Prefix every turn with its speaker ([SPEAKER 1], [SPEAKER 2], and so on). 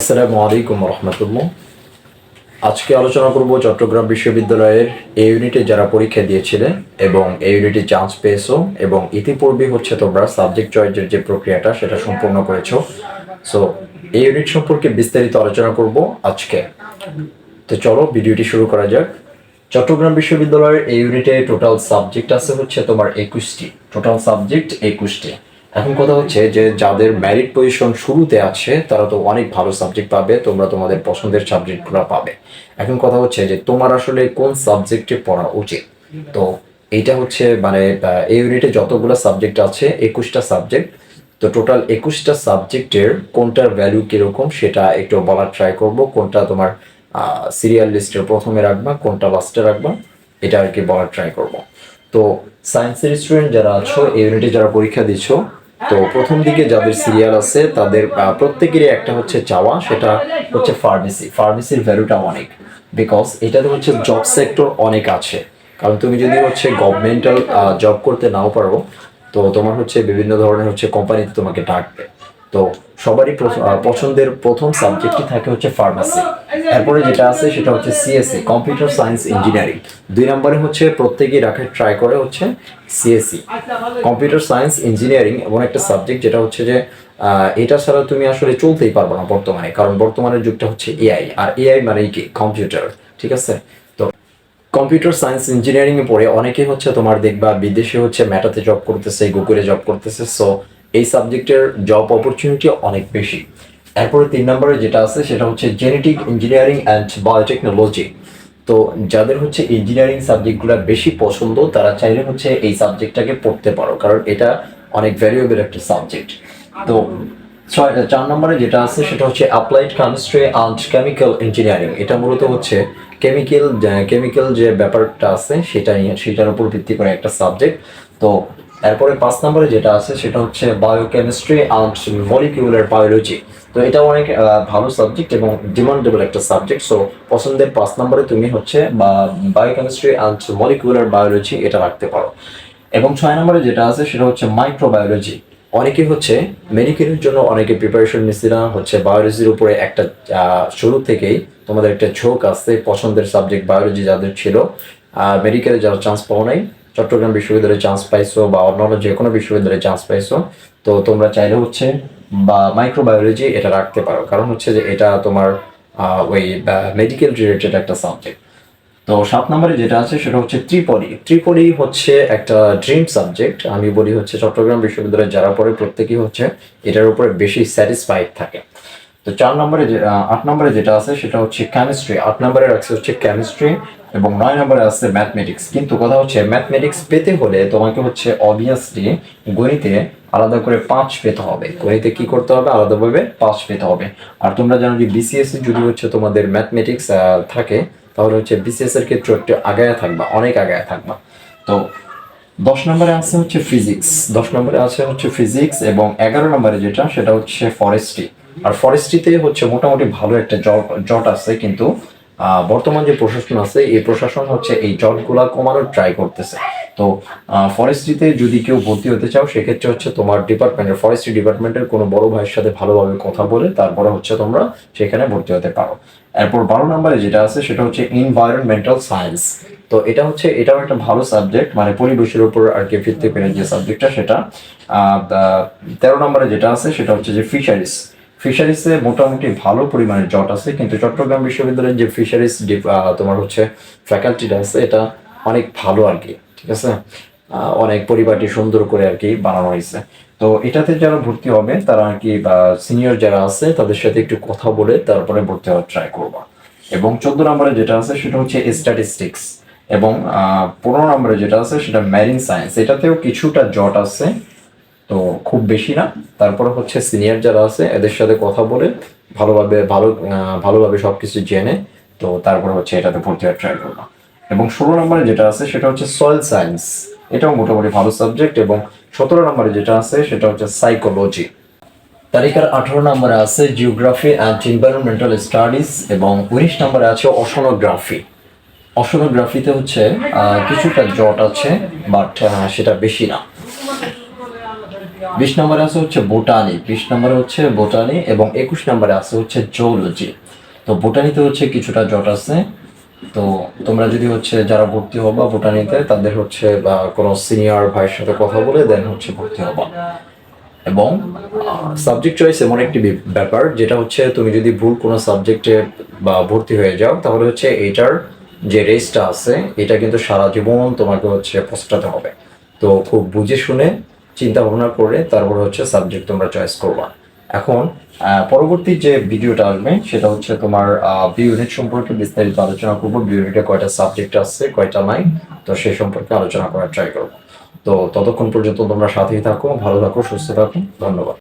[SPEAKER 1] আসসালামু আলাইকুম রহমতুল্লাহ। আজকে আলোচনা করব চট্টগ্রাম বিশ্ববিদ্যালয়ের এ ইউনিটে যারা পরীক্ষা দিয়েছিলেন এবং এ ইউনিটে চান্স পেয়েছো এবং ইতিপূর্বে তোমরা সাবজেক্ট চয়েসের যে প্রক্রিয়াটা সেটা সম্পূর্ণ করেছো। সো এই ইউনিট সম্পর্কে বিস্তারিত আলোচনা করব আজকে। তো চলো ভিডিওটি শুরু করা যাক। চট্টগ্রাম বিশ্ববিদ্যালয়ের এই ইউনিটে টোটাল সাবজেক্ট আছে তোমার 21টি। Total subject 21টি। এখন কথা হচ্ছে যে যাদের মেরিট পজিশন শুরুতে আছে তারা তো অনেক ভালো সাবজেক্ট পাবে, তোমরা তোমাদের পছন্দের সাবজেক্টগুলো পাবে। এখন কথা হচ্ছে যে তোমার আসলে কোন সাবজেক্টে পড়া উচিত। তো এইটা মানে এই ইউনিটে যতগুলো সাবজেক্ট আছে 21টা সাবজেক্ট। তো টোটাল 21টা সাবজেক্টের কোনটার ভ্যালু কিরকম সেটা একটু বলার ট্রাই করব। কোনটা তোমার সিরিয়াল লিস্টের প্রথমে রাখবা, কোনটা লাস্টে রাখবা, এটা আর কি বলার ট্রাই করব। তো সায়েন্সের স্টুডেন্ট যারা আছো এই ইউনিটে যারা পরীক্ষা দিচ্ছ, তো প্রথম দিকে যাদের সিরিয়াল আছে তাদের প্রত্যেকেরই একটা চাওয়া, সেটা হচ্ছে ফার্মেসি। ফার্মেসির ভ্যালুটা অনেক, বিকজ এটাতে জব সেক্টর অনেক আছে। কারণ তুমি যদি গভর্নমেন্টাল জব করতে নাও পারো, তো তোমার বিভিন্ন ধরনের কোম্পানিতে তোমাকে ডাকবে। তো সবারই পছন্দের প্রথম সাবজেক্টই থাকে ফার্মেসি। এরপরে যেটা আছে সেটা সিএসসি, কম্পিউটার সায়েন্স ইঞ্জিনিয়ারিং। 2 নম্বরে প্রত্যেকেই রাখার ট্রাই করে সিএসসি, কম্পিউটার সায়েন্স ইঞ্জিনিয়ারিং। এবং একটা সাবজেক্ট যেটা যে এটা ছাড়া তুমি আসলে চলতেই পারবে না বর্তমানে, কারণ বর্তমানের যুগটা এআই, আর এআই মানে কি কম্পিউটার, ঠিক আছে। তো কম্পিউটার সায়েন্স ইঞ্জিনিয়ারিং এ পড়ে অনেকেই তোমার দেখবা বিদেশে মেটাতে জব করতেছে, গুগলে জব করতেছে। সো এই সাবজেক্টের জব অপরচুনিটি অনেক বেশি। এরপরে 3 নম্বরে যেটা আছে সেটা জেনেটিক ইঞ্জিনিয়ারিং অ্যান্ড বায়োটেকনোলজি। তো যাদের ইঞ্জিনিয়ারিং সাবজেক্টগুলো বেশি পছন্দ তারা চাইলে এই সাবজেক্টটাকে পড়তে পারো, কারণ এটা অনেক ভ্যালুয়েবল একটা সাবজেক্ট। তো 4 নম্বরে যেটা আছে সেটা applied chemistry and chemical engineering. এটা মূলত কেমিক্যাল যে ব্যাপারটা আছে সেটার উপর ভিত্তি করে একটা সাবজেক্ট। তো এরপরে 5 নম্বরে যেটা আছে সেটা বায়োকেমিস্ট্রি অ্যান্ড মলিকিউলার বায়োলজি। তো এটা অনেক ভালো সাবজেক্ট এবং ডিমান্ডেবল একটা সাবজেক্ট। সো পছন্দের 5 নম্বরে তুমি বায়োকেমিস্ট্রি অ্যান্ড মলিকিউলার বায়োলজি এটা রাখতে পারো। এবং 6 নম্বরে যেটা আছে সেটা মাইক্রোবায়োলজি। অনেকে মেডিকেলের জন্য অনেকে প্রিপারেশন নিচ্ছিলাম বায়োলজির উপরে একটা শুরু থেকেই তোমাদের একটা ঝোঁক আছে, পছন্দের সাবজেক্ট বায়োলজি যাদের ছিল। মেডিকেলে যারা চান্স পাও নাই, চট্টগ্রাম বিশ্ববিদ্যালয়ে চান্স পাইছো বা অন্যান্য যে কোনো বিশ্ববিদ্যালয়ে চান্স পাইছো, তো তোমরা চাইলে বা মাইক্রোবায়োলজি এটা রাখতে পারো, কারণ যে এটা তোমার ওই মেডিকেল রিলেটেড একটা সাবজেক্ট। তো 7 নম্বরে যেটা আছে সেটা ত্রিপলি। ত্রিপলি একটা ড্রিম সাবজেক্ট। আমি বলি চট্টগ্রাম বিশ্ববিদ্যালয়ে যারা পড়ে প্রত্যেকেই এটার উপরে বেশি স্যাটিসফাইড থাকে। তো 8 নম্বরে যেটা আছে সেটা কেমিস্ট্রি। 8 নম্বরে রাখছে কেমিস্ট্রি এবং 9 নম্বরে আছে ম্যাথমেটিক্স। কিন্তু কথা ম্যাথমেটিক্স পেতে হলে তোমাকে অবভিয়াসলি গণিতে আলাদা করে 5 পেতে হবে। গণিতে কি করতে হবে? আলাদাভাবে 5 পেতে হবে। আর তোমরা জানো যে বিসিএস যদি তোমাদের ম্যাথমেটিক্স থাকে, তাহলে বিসিএস এর ক্ষেত্রে একটু আগায় থাকবা, অনেক আগায় থাকবা। তো 10 নম্বরে আছে ফিজিক্স। 10 নম্বরে আছে ফিজিক্স এবং 11 নম্বরে যেটা সেটা ফরেস্ট্রি। আর ফরেস্ট্রিতে মোটামুটি ভালো একটা জট আছে, কিন্তু বর্তমান যে প্রশাসন আছে এই প্রশাসন এই জটগুলা কমানোর ট্রাই করতেছে। তো ফরেস্ট্রিতে যদি কেউ ভর্তি হতে চাও সেক্ষেত্রে তোমার ডিপার্টমেন্টের ফরেস্ট্রি ডিপার্টমেন্টের কোনো বড় ভাইয়ের সাথে ভালোভাবে কথা বলে তারপরে তোমরা সেখানে ভর্তি হতে পারো। এরপর 12 নম্বরে যেটা আছে সেটা এনভায়রনমেন্টাল সায়েন্স। তো এটাও একটা ভালো সাবজেক্ট, মানে পরিবেশের উপর আর কি ভিত্তি করে যে সাবজেক্টটা সেটা। 13 নম্বরে যেটা আছে সেটা ফিশারিজ। ফিশারিজে মোটামুটি ভালো পরিমাণের জট আছে, কিন্তু চট্টগ্রাম বিশ্ববিদ্যালয়ের যে ফিশারিজ তোমার ফ্যাকাল্টিটা আছে এটা অনেক ভালো আর কি, ঠিক আছে। অনেক পরিপাটি সুন্দর করে আর কি বানানো হয়েছে। তো এটাতে যারা ভর্তি হবে তারা আর কি সিনিয়র যারা আছে তাদের সাথে একটু কথা বলে তারপরে ভর্তি হওয়ার ট্রাই করবা। এবং 14 নম্বরে যেটা আছে সেটা স্ট্যাটিস্টিক্স। এবং 15 নম্বরে যেটা আছে সেটা মেরিন সায়েন্স। এটাতেও কিছুটা জট আছে, তো খুব বেশি না। তারপরে সিনিয়র যারা আছে এদের সাথে কথা বলে ভালোভাবে সবকিছু জেনে তো তারপরে এটাতে ভর্তি হওয়ার ট্রাই করবা। এবং 16 নম্বরে যেটা আছে সেটা সয়েল সায়েন্স। এটাও মোটামুটি ভালো সাবজেক্ট। এবং 17 নম্বরে যেটা আছে সেটা সাইকোলজি। তালিকার 18 নম্বরে আছে জিওগ্রাফি অ্যান্ড এনভায়রনমেন্টাল স্টাডিজ এবং 19 নম্বরে আছে ওশানোগ্রাফি। ওশানোগ্রাফিতে কিছুটা জট আছে, বাট সেটা বেশি না। 20 নম্বরে আছে হচ্ছে বোটানি, 20 নম্বরে হচ্ছে বোটানি এবং 21 নম্বরে আছে হচ্ছে জুলজি। তো বোটানিতে হচ্ছে কিছুটা জট আছে। তো তোমরা যদি হচ্ছে যারা ভর্তি হবা বোটানিতে তাদের হচ্ছে বা কোনো সিনিয়র ভাইয়ের সাথে কথা বলে দেন হচ্ছে ভর্তি হবা। এবং সাবজেক্ট চয়েস এমন একটি ব্যাপার যেটা হচ্ছে তুমি যদি ভুল কোনো সাবজেক্টে বা ভর্তি হয়ে যাও তাহলে হচ্ছে এটার যে রেসটা আছে এটা কিন্তু সারা জীবন তোমাকে হচ্ছে পস্তাতে হবে। তো খুব বুঝে শুনে চিন্তা ভাবনা করে তারপর হচ্ছে সাবজেক্ট তোমরা চয়েস করবা। এখন পরবর্তী যে ভিডিওটা আসবে সেটা হচ্ছে তোমার বি ইউনিট সম্পর্কে বিস্তারিত আলোচনা করবো। বি ইউনিটে কয়টা সাবজেক্ট আছে কয়টা নাই, তো সেই সম্পর্কে আলোচনা করার ট্রাই করবো। তো ততক্ষণ পর্যন্ত তোমরা সাথেই থাকো, ভালো থাকো, সুস্থ থাকো, ধন্যবাদ।